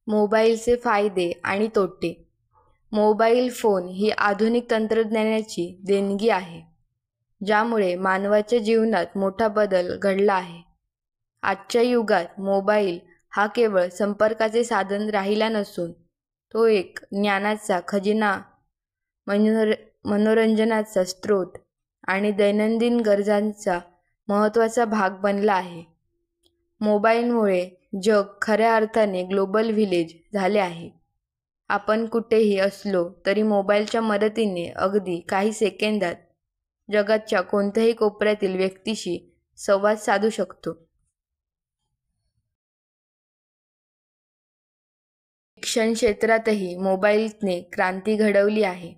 मोबाईलचे फायदे आणि तोटे. मोबाईल फोन ही आधुनिक तंत्रज्ञानाची देणगी आहे, ज्यामुळे मानवाच्या जीवनात मोठा बदल घडला आहे. आजच्या युगात मोबाईल हा केवळ संपर्काचे साधन राहिला नसून तो एक ज्ञानाचा खजिना, मनोरंजनाचा स्रोत आणि दैनंदिन गरजांचा महत्त्वाचा भाग बनला आहे. मोबाईलमुळे जग खऱ्या अर्थाने ग्लोबल व्हिलेज झाले आहे. आपण कुठेही असलो तरी मोबाईलच्या मदतीने अगदी काही सेकंदात जगाच्या कोणत्याही कोपऱ्यातील व्यक्तीशी संवाद साधू शकतो. शिक्षण क्षेत्रातही मोबाईलने क्रांती घडवली आहे.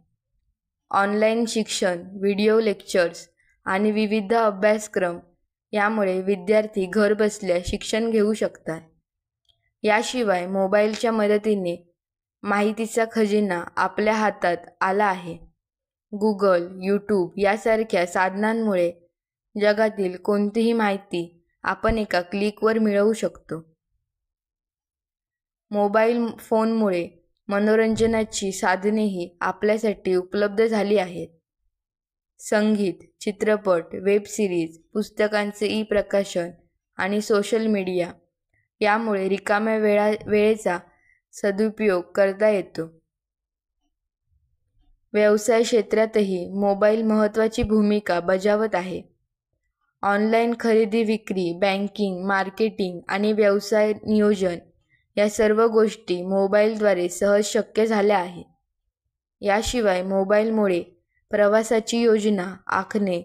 ऑनलाईन शिक्षण, व्हिडिओ लेक्चर्स आणि विविध अभ्यासक्रम यामुळे विद्यार्थी घरबसल्या शिक्षण घेऊ शकतात. याशिवाय मोबाईलच्या मदतीने माहितीचा खजिना आपल्या हातात आला आहे. गुगल, यूट्यूब यासारख्या साधनांमुळे जगातील कोणतीही माहिती आपण एका क्लिकवर मिळवू शकतो. मोबाईल फोनमुळे मनोरंजनाची साधनेही आपल्यासाठी उपलब्ध झाली आहेत. संगीत, चित्रपट, वेब सिरीज, पुस्तकांचे ई-प्रकाशन आणि सोशल मीडिया यामुळे रिकाम्या वेळेचा सदुपयोग करता येतो. व्यवसाय क्षेत्रातही मोबाईल महत्त्वाची भूमिका बजावत आहे. ऑनलाईन खरेदी विक्री, बँकिंग, मार्केटिंग आणि व्यवसाय नियोजन या सर्व गोष्टी मोबाईलद्वारे सहज शक्य झाल्या आहेत. याशिवाय मोबाईलमुळे प्रवासाची योजना आखणे,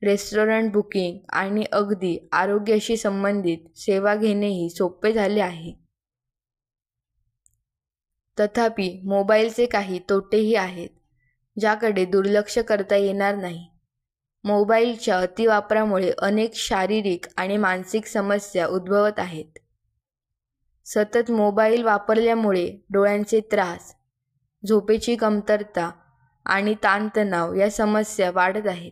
रेस्टॉरंट बुकिंग आणि अगदी आरोग्याशी संबंधित सेवा घेणेही सोपे झाले आहे. तथापि मोबाईलचे काही तोटेही आहेत, ज्याकडे दुर्लक्ष करता येणार नाही. मोबाईलच्या अतिवापरामुळे अनेक शारीरिक आणि मानसिक समस्या उद्भवत आहेत. सतत मोबाईल वापरल्यामुळे डोळ्यांचे त्रास, झोपेची कमतरता आणि ताणतणाव या समस्या वाढत आहेत.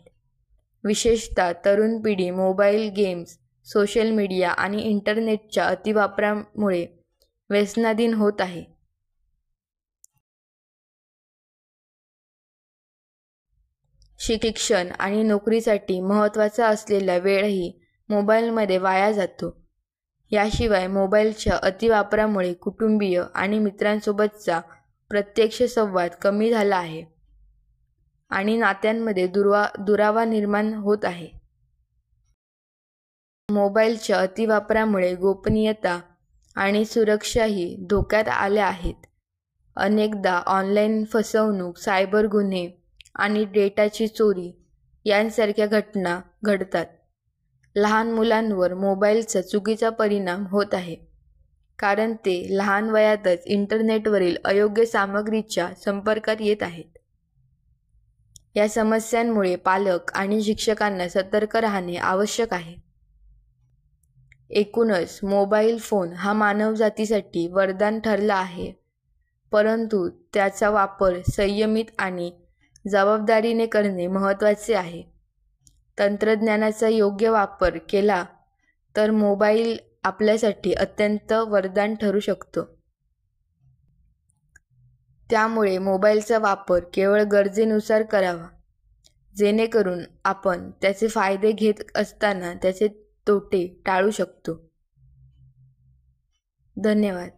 विशेषतः तरुण पिढी मोबाईल गेम्स, सोशल मीडिया आणि इंटरनेटच्या अतिवापरामुळे व्यसनाधीन होत आहे. शिक्षण आणि नोकरीसाठी महत्त्वाचा असलेला वेळही मोबाईलमध्ये वाया जातो. याशिवाय मोबाईलच्या अतिवापरामुळे कुटुंबीय आणि मित्रांसोबतचा प्रत्यक्ष संवाद कमी झाला आहे आणि नात्यांमध्ये दुरावा निर्माण होत आहे. मोबाईलच्या अतिवापरामुळे गोपनीयता आणि सुरक्षाही धोक्यात आल्या आहेत. अनेकदा ऑनलाईन फसवणूक, सायबर गुन्हे आणि डेटाची चोरी यांसारख्या घटना घडतात. लहान मुलांवर मोबाईलचा चुकीचा परिणाम होत आहे, कारण ते लहान वयातच इंटरनेटवरील अयोग्य सामग्रीच्या संपर्कात येत आहेत. या समस्यांमुळे पालक आणि शिक्षकांना सतर्क राहणे आवश्यक आहे. एकूणच मोबाईल फोन हा मानवजातीसाठी वरदान ठरला आहे, परंतु त्याचा वापर संयमित आणि जबाबदारीने करणे महत्त्वाचे आहे. तंत्रज्ञानाचा योग्य वापर केला तर मोबाईल आपल्यासाठी अत्यंत वरदान ठरू शकतो. त्यामुळे मोबाईलचा वापर केवळ गरजेनुसार करावा, जेणेकरून आपण त्याचे फायदे घेत असताना त्याचे तोटे टाळू शकतो. धन्यवाद.